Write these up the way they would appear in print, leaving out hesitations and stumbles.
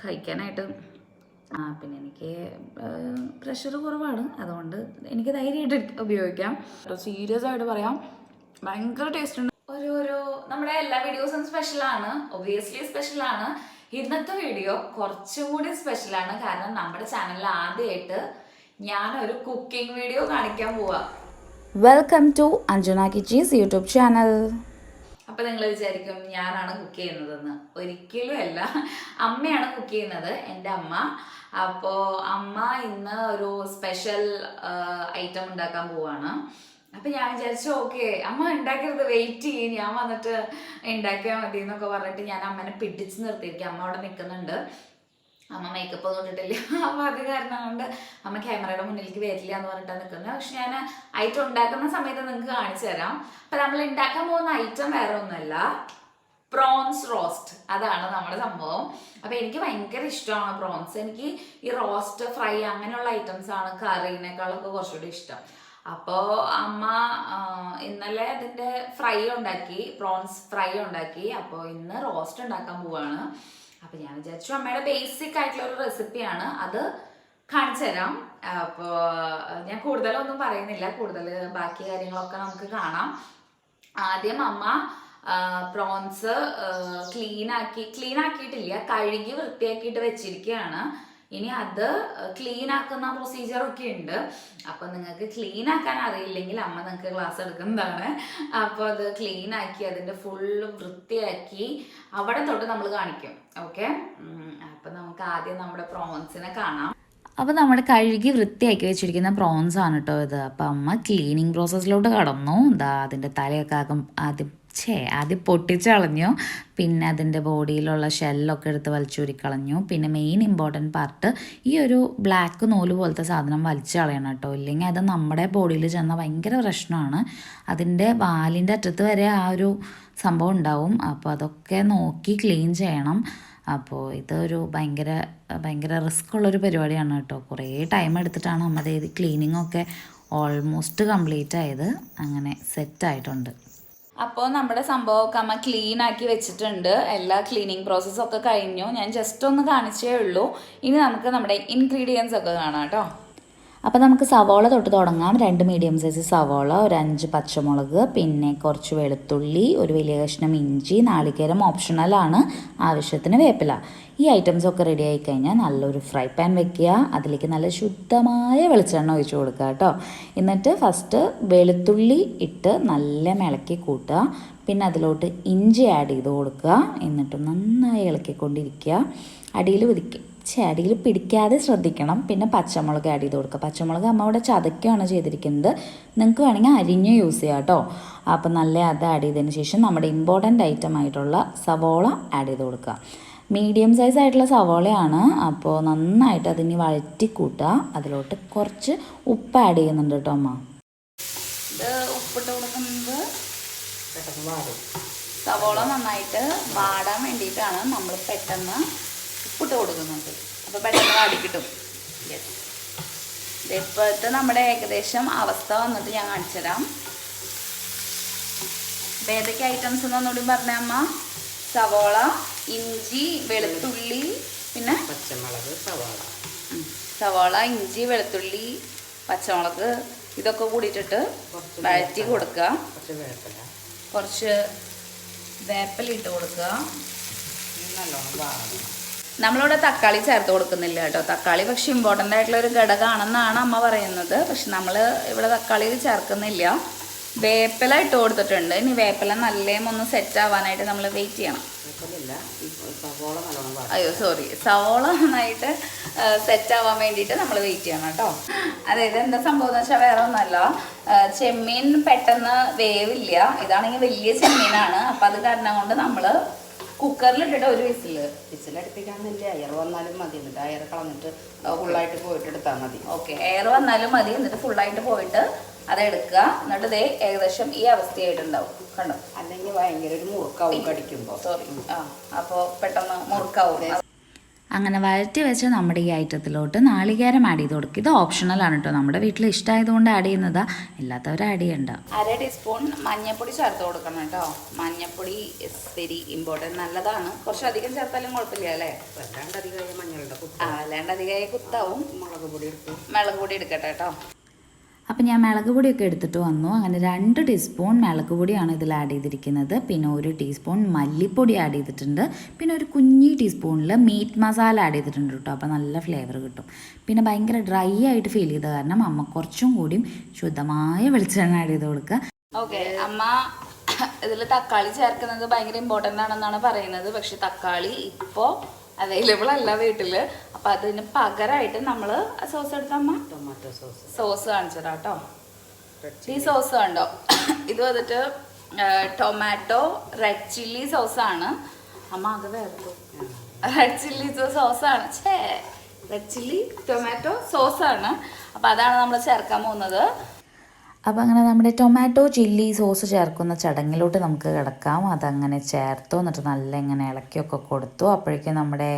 കഴിക്കാനായിട്ട്. പിന്നെ എനിക്ക് പ്രഷർ കുറവാണ്, അതുകൊണ്ട് എനിക്ക് ധൈര്യമായിട്ട് ഉപയോഗിക്കാം. സീരിയസ് ആയിട്ട് പറയാം, ഭയങ്കര ടേസ്റ്റ് ഉണ്ട്. ഒരു നമ്മുടെ എല്ലാ വീഡിയോസും സ്പെഷ്യലാണ്, ഒബ്വിയസ്ലി സ്പെഷ്യലാണ്. ഇന്നത്തെ വീഡിയോ കുറച്ചും കൂടി സ്പെഷ്യലാണ്, കാരണം നമ്മുടെ ചാനലിൽ ആദ്യമായിട്ട് ഞാനൊരു കുക്കിംഗ് വീഡിയോ കാണിക്കാൻ പോവാ. Welcome to Anjana kitchies YouTube channel. അപ്പോൾ നിങ്ങൾ വിചാരിക്കും ഞാനാണ് കുക്ക് ചെയ്യുന്നതെന്ന്. ഒരിക്കലും അല്ല, അമ്മയാണ് കുക്ക് ചെയ്യുന്നത്, എൻ്റെ അമ്മ. അപ്പോൾ അമ്മ ഇന്ന് ഒരു സ്പെഷ്യൽ ഐറ്റം ഉണ്ടാക്കാൻ പോവാണ്. അപ്പം ഞാൻ വിചാരിച്ചു ഓക്കെ അമ്മ ഉണ്ടാക്കരുത്, വെയിറ്റ് ചെയ്യും, ഞാൻ വന്നിട്ട് ഉണ്ടാക്കിയാൽ മതി എന്നൊക്കെ പറഞ്ഞിട്ട് ഞാൻ അമ്മനെ പിടിച്ച് നിർത്തിയിരിക്കും. അമ്മ അവിടെ നിൽക്കുന്നുണ്ട്, അമ്മ മേക്കപ്പ് ഒന്നും ഇട്ടിട്ടില്ല. അപ്പോൾ അത് കാരണം കൊണ്ട് അമ്മ ക്യാമറയുടെ മുന്നിലേക്ക് വരില്ല എന്ന് പറഞ്ഞിട്ടാണ് നിൽക്കുന്നത്. പക്ഷെ ഞാൻ ഐറ്റം ഉണ്ടാക്കുന്ന സമയത്ത് നിങ്ങൾക്ക് കാണിച്ചു തരാം. അപ്പം നമ്മൾ ഉണ്ടാക്കാൻ പോകുന്ന ഐറ്റം വേറെ ഒന്നുമല്ല, പ്രോൺസ് റോസ്റ്റ്. അതാണ് നമ്മുടെ സംഭവം. അപ്പം എനിക്ക് ഭയങ്കര ഇഷ്ടമാണ് പ്രോൺസ്. എനിക്ക് ഈ റോസ്റ്റ്, ഫ്രൈ അങ്ങനെയുള്ള ഐറ്റംസ് ആണ് കറീനേക്കാളൊക്കെ കുറച്ചുകൂടി ഇഷ്ടം. അപ്പോൾ അമ്മ ഇന്നലെ അതിൻ്റെ ഫ്രൈ ഉണ്ടാക്കി, പ്രോൺസ് ഫ്രൈ ഉണ്ടാക്കി. അപ്പോൾ ഇന്ന് റോസ്റ്റ് ഉണ്ടാക്കാൻ പോവാണ്. അപ്പം ഞാൻ വിചാരിച്ചു അമ്മയുടെ ബേസിക് ആയിട്ടുള്ള ഒരു റെസിപ്പിയാണ്, അത് കാണിച്ചു തരാം. അപ്പോൾ ഞാൻ കൂടുതലൊന്നും പറയുന്നില്ല, കൂടുതൽ ബാക്കി കാര്യങ്ങളൊക്കെ നമുക്ക് കാണാം. ആദ്യം അമ്മ പ്രോൺസ് ക്ലീൻ ആക്കിയിട്ടില്ല, കഴുകി വൃത്തിയാക്കിയിട്ട് വെച്ചിരിക്കുകയാണ്. ഇനി അത് ക്ലീൻ ആക്കുന്ന പ്രൊസീജിയറൊക്കെ ഉണ്ട്. അപ്പോൾ നിങ്ങൾക്ക് ക്ലീൻ ആക്കാൻ അറിയില്ലെങ്കിൽ അമ്മ നിങ്ങൾക്ക് ക്ലാസ് എടുക്കുന്നതാണ്. അപ്പോൾ അത് ക്ലീൻ ആക്കി അതിൻ്റെ ഫുള്ള് വൃത്തിയാക്കി അവിടെ തൊട്ട് നമ്മൾ കാണിക്കും. ഓക്കെ, അപ്പോൾ നമുക്ക് ആദ്യം നമ്മുടെ പ്രോൺസിനെ കാണാം. അപ്പോൾ നമ്മുടെ കഴുകി വൃത്തിയാക്കി വെച്ചിരിക്കുന്ന പ്രോൺസ് ആണ് കേട്ടോ ഇത്. അപ്പോൾ അമ്മ ക്ലീനിങ് പ്രോസസ്സിലോട്ട് കടന്നു. അതിൻ്റെ തലയൊക്കെ ആദ്യം പൊട്ടിച്ച് കളഞ്ഞു, പിന്നെ അതിൻ്റെ ബോഡിയിലുള്ള ഷെല്ലൊക്കെ എടുത്ത് വലിച്ചൂരിക്കളഞ്ഞു. പിന്നെ മെയിൻ ഇമ്പോർട്ടൻറ്റ് പാർട്ട് ഈ ഒരു ബ്ലാക്ക് നൂല് പോലത്തെ സാധനം വലിച്ചു കളയണം കേട്ടോ, ഇല്ലെങ്കിൽ അത് നമ്മുടെ ബോഡിയിൽ ചെന്നാൽ ഭയങ്കര പ്രശ്നമാണ്. അതിൻ്റെ വാലിൻ്റെ അറ്റത്ത് വരെ ആ ഒരു സംഭവം ഉണ്ടാവും. അപ്പോൾ അതൊക്കെ നോക്കി ക്ലീൻ ചെയ്യണം. അപ്പോൾ ഇതൊരു ഭയങ്കര റിസ്ക് ഉള്ളൊരു പരിപാടിയാണ് കേട്ടോ. കുറേ ടൈം എടുത്തിട്ടാണ് നമ്മുടെ ഇത് ക്ലീനിങ്ങൊക്കെ ഓൾമോസ്റ്റ് കംപ്ലീറ്റ് ആയത്, അങ്ങനെ സെറ്റായിട്ടുണ്ട്. അപ്പോൾ നമ്മുടെ സംഭവമൊക്കെ അമ്മ ക്ലീൻ ആക്കി വെച്ചിട്ടുണ്ട്. എല്ലാ ക്ലീനിങ് പ്രോസസ്സൊക്കെ കഴിഞ്ഞു. ഞാൻ ജസ്റ്റ് ഒന്ന് കാണിച്ചേ ഉള്ളൂ. ഇനി നമുക്ക് നമ്മുടെ ഇൻഗ്രീഡിയൻസ് ഒക്കെ കാണാം കേട്ടോ. അപ്പോൾ നമുക്ക് സവോള തൊട്ട് തുടങ്ങാം. 2 മീഡിയം സൈസ് സവോള, ഒരു 5 പച്ചമുളക്, പിന്നെ കുറച്ച് വെളുത്തുള്ളി, ഒരു വലിയ കഷ്ണം ഇഞ്ചി, നാളികേരം ഓപ്ഷണലാണ്, ആവശ്യത്തിന് വേപ്പില. ഈ ഐറ്റംസ് ഒക്കെ റെഡി ആയി കഴിഞ്ഞാൽ നല്ലൊരു ഫ്രൈ പാൻ വെക്കുക, അതിലേക്ക് നല്ല ശുദ്ധമായ വെളിച്ചെണ്ണ ഒഴിച്ച് കൊടുക്കുക കേട്ടോ. എന്നിട്ട് ഫസ്റ്റ് വെളുത്തുള്ളി ഇട്ട് നല്ല ഇളക്കി കൂട്ടുക, പിന്നെ അതിലോട്ട് ഇഞ്ചി ആഡ് ചെയ്ത് കൊടുക്കുക, എന്നിട്ട് നന്നായി ഇളക്കിക്കൊണ്ടിരിക്കുക. അടിയിൽ പിടിക്കാതെ ശ്രദ്ധിക്കണം. പിന്നെ പച്ചമുളക് ആഡ് ചെയ്ത് കൊടുക്കുക. പച്ചമുളക് അമ്മ ഇവിടെ ചതയ്ക്കുകയാണ് ചെയ്തിരിക്കുന്നത്, നിങ്ങൾക്ക് വേണമെങ്കിൽ അരിഞ്ഞ് യൂസ് ചെയ്യാം കേട്ടോ. അപ്പം നല്ല അത് ആഡ് ചെയ്തതിന് ശേഷം നമ്മുടെ ഇമ്പോർട്ടൻ്റ് ഐറ്റം ആയിട്ടുള്ള സവോള ആഡ് ചെയ്ത് കൊടുക്കുക. മീഡിയം സൈസ് ആയിട്ടുള്ള സവോളയാണ്, അപ്പോൾ നന്നായിട്ട് അതിന് വഴറ്റി കൂട്ടുക. അതിലോട്ട് കുറച്ച് ഉപ്പ് ആഡ് ചെയ്യുന്നുണ്ട് കേട്ടോ അമ്മ. ഇത് ഉപ്പിട്ട് കൊടുക്കുന്നത് സവോള നന്നായിട്ട് വാടാൻ വേണ്ടിയിട്ടാണ് നമ്മൾ പെട്ടെന്ന് ഉപ്പിട്ട് കൊടുക്കുന്നുണ്ട്. അപ്പോൾ പെട്ടെന്ന് വാടി കിട്ടും. ഇപ്പോഴത്തെ നമ്മുടെ ഏകദേശം അവസ്ഥ വന്നിട്ട് ഞാൻ കാണിച്ചു തരാം. ഏതൊക്കെ ഐറ്റംസ് എന്നൊന്നുകൂടി പറഞ്ഞ അമ്മ? സവോള, ഇഞ്ചി, വെളുത്തുള്ളി, പിന്നെ പച്ചമുളക്, സവോള, ഇഞ്ചി, വെളുത്തുള്ളി, പച്ചമുളക്, ഇതൊക്കെ കൂടിയിട്ടിട്ട് വഴറ്റി കൊടുക്കുക. കുറച്ച് വേപ്പില ഇട്ട് കൊടുക്കുക. നമ്മളിവിടെ തക്കാളി ചേർത്ത് കൊടുക്കുന്നില്ല കേട്ടോ. തക്കാളി പക്ഷെ ഇമ്പോർട്ടൻ്റ് ആയിട്ടുള്ള ഒരു ഘടകമാണെന്നാണ് അമ്മ പറയുന്നത്. പക്ഷെ നമ്മൾ ഇവിടെ തക്കാളി ചേർക്കുന്നില്ല. വേപ്പില ഇട്ട് കൊടുത്തിട്ടുണ്ട്. ഇനി വേപ്പില നല്ലേമൊന്ന് സെറ്റ് ആവാനായിട്ട് നമ്മൾ വെയിറ്റ് ചെയ്യണം. സവോള നന്നായിട്ട് സെറ്റ് ആവാൻ വേണ്ടിയിട്ട് നമ്മൾ വെയിറ്റ് ചെയ്യണം കേട്ടോ. അതായത് എന്താ സംഭവം എന്ന് വെച്ചാൽ വേറെ ഒന്നല്ല, ചെമ്മീൻ പെട്ടെന്ന് വേവില്ല. ഇതാണെങ്കിൽ വലിയ ചെമ്മീനാണ്. അപ്പം അത് കാരണം കൊണ്ട് നമ്മൾ കുക്കറിലിട്ടിട്ട് ഒരു വിസിലടുപ്പിക്കാന്നില്ല, എയർ വന്നാലും മതി. എന്നിട്ട് എയർ കളഞ്ഞിട്ട് ഫുള്ളായിട്ട് പോയിട്ട് എടുത്താൽ മതി. ഓക്കെ, എയർ വന്നാലും മതി. എന്നിട്ട് ഫുള്ളായിട്ട് പോയിട്ട് അതെടുക്കുക. എന്നിട്ട് ഇതേ ഏകദേശം ഈ അവസ്ഥയായിട്ടുണ്ടാവും, കണ്ടോ? അല്ലെങ്കിൽ ഭയങ്കര ഒരു മുറുക്കാവും കടിക്കുമ്പോൾ. അപ്പോൾ പെട്ടെന്ന് മുറുക്കാവും. അങ്ങനെ വഴറ്റി വെച്ച നമ്മുടെ ഈ ഐറ്റത്തിലോട്ട് നാളികേരം ആഡ് ചെയ്ത് കൊടുക്കുക. ഇത് ഓപ്ഷണലാണ് കേട്ടോ, നമ്മുടെ വീട്ടിൽ ഇഷ്ടമായതുകൊണ്ട് ആഡ് ചെയ്യുന്നതാ, എല്ലാത്തവരും ആഡ് ചെയ്യണ്ട. 1/2 ടീസ്പൂൺ മഞ്ഞൾപ്പൊടി ചേർത്ത് കൊടുക്കണം കേട്ടോ. മഞ്ഞൾപ്പൊടി ഇസ് വെരി ഇമ്പോർട്ടൻറ്റ്, നല്ലതാണ്. കുറച്ചധികം ചേർത്താലും കുഴപ്പമില്ല അല്ലേ? അല്ലാണ്ട് അധികമായി കുത്താവും. മുളക് പൊടി എടുക്കട്ടെ കേട്ടോ. അപ്പം ഞാൻ മുളക് പൊടിയൊക്കെ എടുത്തിട്ട് വന്നു. അങ്ങനെ 2 ടീസ്പൂൺ മുളക് പൊടിയാണ് ഇതിൽ ആഡ് ചെയ്തിരിക്കുന്നത്. പിന്നെ 1 ടീസ്പൂൺ മല്ലിപ്പൊടി ആഡ് ചെയ്തിട്ടുണ്ട്. പിന്നെ ഒരു കുഞ്ഞി ടീസ്പൂണിൽ മീറ്റ് മസാല ആഡ് ചെയ്തിട്ടുണ്ട് കേട്ടോ. അപ്പോൾ നല്ല ഫ്ലേവർ കിട്ടും. പിന്നെ ഭയങ്കര ഡ്രൈ ആയിട്ട് ഫീൽ ചെയ്ത കാരണം അമ്മ കുറച്ചും കൂടിയും ശുദ്ധമായ വെളിച്ചെണ്ണ ആഡ് ചെയ്ത് കൊടുക്കുക. ഓക്കെ, അമ്മ ഇതിൽ തക്കാളി ചേർക്കുന്നത് ഭയങ്കര ഇമ്പോർട്ടൻ്റ് ആണെന്നാണ് പറയുന്നത്. പക്ഷെ തക്കാളി ഇപ്പോൾ അവൈലബിൾ അല്ല വീട്ടിൽ. അപ്പം അതിന് പകരമായിട്ട് നമ്മൾ സോസ് എടുത്തമ്മ ടൊമാറ്റോ സോസ് കാണിച്ചതാ കേട്ടോ. ഈ സോസ് കണ്ടോ, ഇത് വന്നിട്ട് ടൊമാറ്റോ റെഡ് ചില്ലി സോസാണ്. അമ്മ അത് വേർക്കും, റെഡ് ചില്ലി സോസാണ്, റെഡ് ചില്ലി ടൊമാറ്റോ സോസാണ്. അപ്പം അതാണ് നമ്മൾ ചേർക്കാൻ പോകുന്നത്. അപ്പോൾ അങ്ങനെ നമ്മുടെ ടൊമാറ്റോ ചില്ലി സോസ് ചേർക്കുന്ന ചടങ്ങിലോട്ട് നമുക്ക് കിടക്കാം. അതങ്ങനെ ചേർത്തു, എന്നിട്ട് നല്ല ഇങ്ങനെ ഇളക്കിയൊക്കെ കൊടുത്തു. അപ്പോഴേക്കും നമ്മുടെ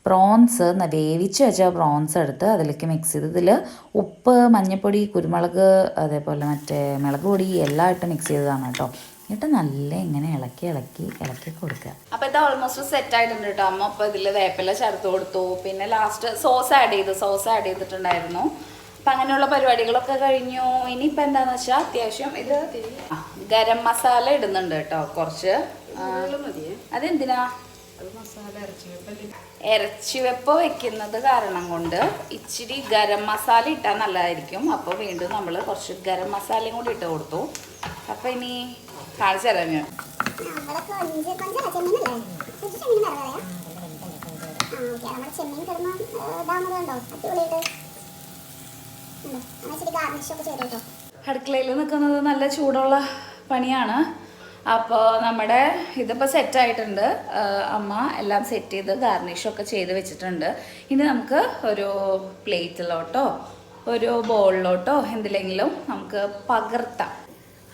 പ്രോൺസ്, വേവിച്ച് വെച്ച പ്രോൺസ് എടുത്ത് അതിലേക്ക് മിക്സ് ചെയ്ത് ഇതിൽ ഉപ്പ്, മഞ്ഞൾപ്പൊടി, കുരുമുളക്, അതേപോലെ മറ്റേ മുളക് പൊടി എല്ലാം ഇട്ട് മിക്സ് ചെയ്തതാണ് കേട്ടോ. എന്നിട്ട് നല്ല ഇങ്ങനെ ഇളക്കി കൊടുക്കുക. അപ്പോൾ ഇത് ഓൾമോസ്റ്റ് സെറ്റ് ആയിട്ടുണ്ട് കേട്ടോ. അമ്മ അപ്പോൾ ഇതിൽ വേപ്പില ചേർത്ത് കൊടുത്തു. പിന്നെ ലാസ്റ്റ് സോസ് ആഡ് ചെയ്തിട്ടുണ്ടായിരുന്നു. അപ്പം അങ്ങനെയുള്ള പരിപാടികളൊക്കെ കഴിഞ്ഞു. ഇനിയിപ്പോൾ എന്താണെന്ന് വെച്ചാൽ അത്യാവശ്യം ഇത് ഗരം മസാല ഇടുന്നുണ്ട് കേട്ടോ കുറച്ച്. അതെന്തിനാ? ഇറച്ചിവെപ്പ് വെക്കുന്നത് കാരണം കൊണ്ട് ഇച്ചിരി ഗരം മസാല ഇട്ടാൽ നല്ലതായിരിക്കും. അപ്പോൾ വീണ്ടും നമ്മൾ കുറച്ച് ഗരം മസാലയും കൂടി ഇട്ട് കൊടുത്തു. അപ്പോൾ ഇനി കാണിച്ചു തരാം ഞാൻ. അടുക്കളയിൽ നിൽക്കുന്നത് നല്ല ചൂടുള്ള പണിയാണ്. അപ്പോൾ നമ്മുടെ ഇതിപ്പോൾ സെറ്റായിട്ടുണ്ട്. അമ്മ എല്ലാം സെറ്റ് ചെയ്ത് ഗാർണിഷൊക്കെ ചെയ്ത് വെച്ചിട്ടുണ്ട്. ഇനി നമുക്ക് ഒരു പ്ലേറ്റിലോട്ടോ ഒരു ബോളിലോട്ടോ എന്തിലെങ്കിലും നമുക്ക് പകർത്താം.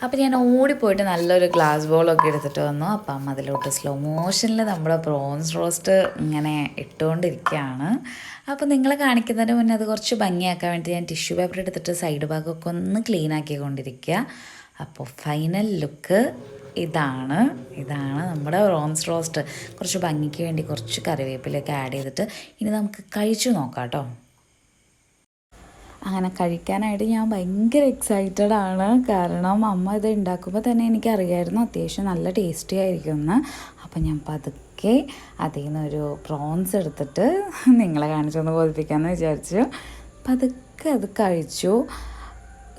അപ്പോൾ ഞാൻ ഓടിപ്പോയിട്ട് നല്ലൊരു ഗ്ലാസ് ബോളൊക്കെ എടുത്തിട്ട് വന്നു. അപ്പം അമ്മ അതിലോട്ട് സ്ലോ മോഷനിൽ നമ്മുടെ പ്രോൺസ് റോസ്റ്റ് ഇങ്ങനെ ഇട്ടുകൊണ്ടിരിക്കുകയാണ്. അപ്പോൾ നിങ്ങളെ കാണിക്കുന്നതിന് മുന്നേ അത് കുറച്ച് ഭംഗിയാക്കാൻ വേണ്ടി ഞാൻ ടിഷ്യൂ പേപ്പർ എടുത്തിട്ട് സൈഡ് ഭാഗമൊക്കെ ഒന്ന് ക്ലീൻ ആക്കിക്കൊണ്ടിരിക്കുക. അപ്പോൾ ഫൈനൽ ലുക്ക് ഇതാണ് നമ്മുടെ പ്രോൺസ് റോസ്റ്റ്. കുറച്ച് ഭംഗിക്ക് വേണ്ടി കുറച്ച് കറിവേപ്പിലൊക്കെ ആഡ് ചെയ്തിട്ട് ഇനി നമുക്ക് കഴിച്ചു നോക്കാം കേട്ടോ. അങ്ങനെ കഴിക്കാനായിട്ട് ഞാൻ ഭയങ്കര എക്സൈറ്റഡ് ആണ്. കാരണം അമ്മ ഇത് ഉണ്ടാക്കുമ്പോൾ തന്നെ എനിക്കറിയായിരുന്നു അത്യാവശ്യം നല്ല ടേസ്റ്റി ആയിരിക്കുമെന്ന്. അപ്പം ഞാൻ പതുക്കെ അതിൽ നിന്നൊരു പ്രോൺസ് എടുത്തിട്ട് നിങ്ങളെ കാണിച്ചൊന്ന് ബോധിപ്പിക്കാമെന്ന് വിചാരിച്ചു. പതുക്കെ അത് കഴിച്ചു.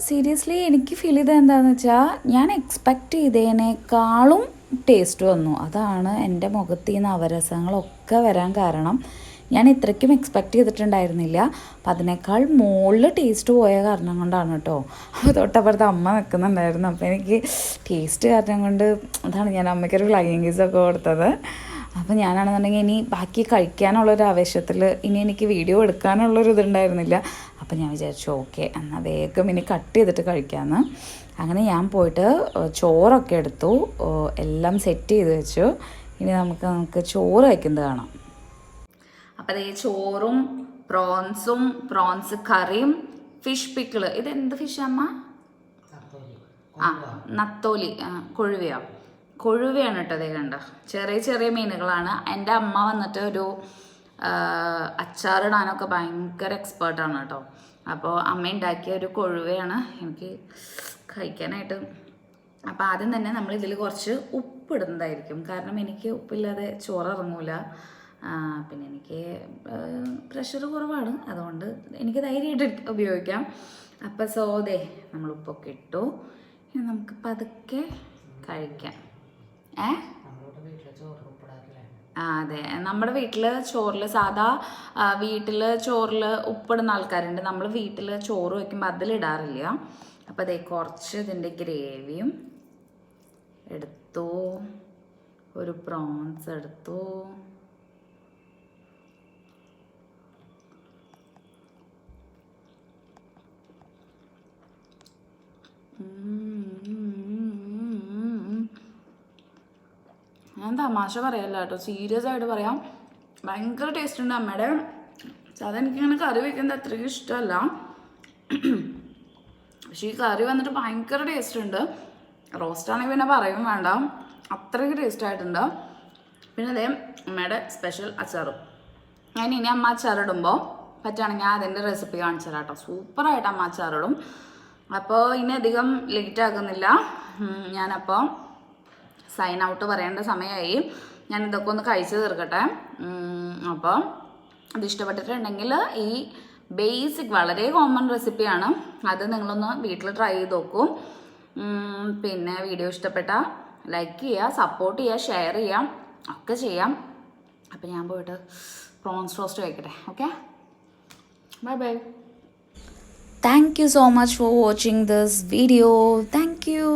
സീരിയസ്ലി എനിക്ക് ഫീൽ ചെയ്തത് എന്താണെന്ന് വെച്ചാൽ ഞാൻ എക്സ്പെക്റ്റ് ചെയ്തതിനേക്കാളും ടേസ്റ്റ് വന്നു. അതാണ് എൻ്റെ മുഖത്ത് ഈ നവരസങ്ങളൊക്കെ വരാൻ കാരണം. ഞാൻ ഇത്രയ്ക്കും എക്സ്പെക്റ്റ് ചെയ്തിട്ടുണ്ടായിരുന്നില്ല. അപ്പം അതിനേക്കാൾ മുകളിൽ ടേസ്റ്റ് പോയ കാരണം കൊണ്ടാണ് കേട്ടോ. അപ്പോൾ തൊട്ടപ്പുറത്ത് അമ്മ നിൽക്കുന്നുണ്ടായിരുന്നു. അപ്പോൾ എനിക്ക് ടേസ്റ്റ് കാരണം കൊണ്ട് അതാണ് ഞാൻ അമ്മയ്ക്കൊരു ഫ്ലൈയിങ് കിസ്സൊക്കെ കൊടുത്തത്. അപ്പോൾ ഞാനാണെന്നുണ്ടെങ്കിൽ ഇനി ബാക്കി കഴിക്കാനുള്ളൊരു ആവേശത്തിൽ ഇനി എനിക്ക് വീഡിയോ എടുക്കാനുള്ളൊരു ഇതുണ്ടായിരുന്നില്ല. അപ്പോൾ ഞാൻ വിചാരിച്ചു ഓക്കെ എന്നാൽ വേഗം ഇനി കട്ട് ചെയ്തിട്ട് കഴിക്കാമെന്ന്. അങ്ങനെ ഞാൻ പോയിട്ട് ചോറൊക്കെ എടുത്തു, എല്ലാം സെറ്റ് ചെയ്ത് വെച്ചു. ഇനി നമുക്ക് ചോറ് വയ്ക്കുന്നത് കാണാം. അപ്പം അതേ ചോറും പ്രോൺസ് കറിയും ഫിഷ് പിക്കിള്. ഇതെന്ത് ഫിഷ് അമ്മ? നത്തോലി, കൊഴുവയാണ് കേട്ടോ. അതേ കണ്ട ചെറിയ ചെറിയ മീനുകളാണ്. എൻ്റെ അമ്മ വന്നിട്ട് ഒരു അച്ചാറിടാനൊക്കെ ഭയങ്കര എക്സ്പേർട്ടാണ് കേട്ടോ. അപ്പോൾ അമ്മ ഉണ്ടാക്കിയ ഒരു കൊഴുവയാണ് എനിക്ക് കഴിക്കാനായിട്ട്. അപ്പോൾ ആദ്യം തന്നെ നമ്മൾ ഇതിൽ കുറച്ച് ഉപ്പ് ഇടുന്നതായിരിക്കും. കാരണം എനിക്ക് ഉപ്പില്ലാതെ ചോറ് ഇറങ്ങൂല. പിന്നെ എനിക്ക് പ്രഷർ കുറവാണ്, അതുകൊണ്ട് എനിക്ക് ധൈര്യമായിട്ട് ഉപയോഗിക്കാം. അപ്പോൾ ദേ നമ്മൾ ഉപ്പൊക്കെ ഇട്ടു. ഇനി നമുക്ക് പതുക്കെ കഴിക്കാം. അതെ, നമ്മുടെ വീട്ടിൽ ചോറിൽ സാധാ വീട്ടിൽ ചോറിൽ ഉപ്പിടുന്ന ആൾക്കാരുണ്ട്. നമ്മൾ വീട്ടിൽ ചോറ് വയ്ക്കുമ്പോൾ അതിലിടാറില്ല. അപ്പോൾ അതേ കുറച്ച് ഇതിൻ്റെ ഗ്രേവിയും എടുത്തു, ഒരു പ്രോൺസ് എടുത്തു. ഞാൻ തമാശ പറയല്ല കേട്ടോ, സീരിയസ് ആയിട്ട് പറയാം. ഭയങ്കര ടേസ്റ്റ് ഉണ്ട് അമ്മയുടെ. സാധാരണ എനിക്കിങ്ങനെ കറി വയ്ക്കുന്നത് അത്രയ്ക്ക് ഇഷ്ടമല്ല, പക്ഷേ ഈ കറി വന്നിട്ട് ഭയങ്കര ടേസ്റ്റ് ഉണ്ട്. റോസ്റ്റാണെങ്കിൽ പിന്നെ പറയും വേണ്ട, അത്രയ്ക്ക് ടേസ്റ്റ് ആയിട്ടുണ്ട്. പിന്നെ അതേ അമ്മയുടെ സ്പെഷ്യൽ അച്ചാറും. ഞാൻ ഇനി അമ്മ അച്ചാറിടുമ്പോൾ പറ്റുകയാണെങ്കിൽ അതിൻ്റെ റെസിപ്പി കാണിച്ചു തരാം കേട്ടോ. സൂപ്പറായിട്ട് അമ്മ അച്ചാറിടും. അപ്പോൾ ഇനി അധികം ലേറ്റ് ആക്കുന്നില്ല, ഞാനപ്പോൾ സൈൻ ഔട്ട് പറയേണ്ട സമയമായി. ഞാൻ ഇതൊക്കെ ഒന്ന് കഴിച്ച് തീർക്കട്ടെ. അപ്പോൾ ഇത് ഇഷ്ടപ്പെട്ടിട്ടുണ്ടെങ്കിൽ ഈ ബേസിക് വളരെ കോമൺ റെസിപ്പിയാണ്, അത് നിങ്ങളൊന്ന് വീട്ടിൽ ട്രൈ ചെയ്ത് നോക്കൂ. പിന്നെ വീഡിയോ ഇഷ്ടപ്പെട്ടാൽ ലൈക്ക് ചെയ്യുക, സപ്പോർട്ട് ചെയ്യുക, ഷെയർ ചെയ്യാം, ഒക്കെ ചെയ്യാം. അപ്പം ഞാൻ പോയിട്ട് പ്രോൺസ് റോസ്റ്റ് കഴിക്കട്ടെ. Okay, bye bye. Thank you so much for watching this video. Thank you.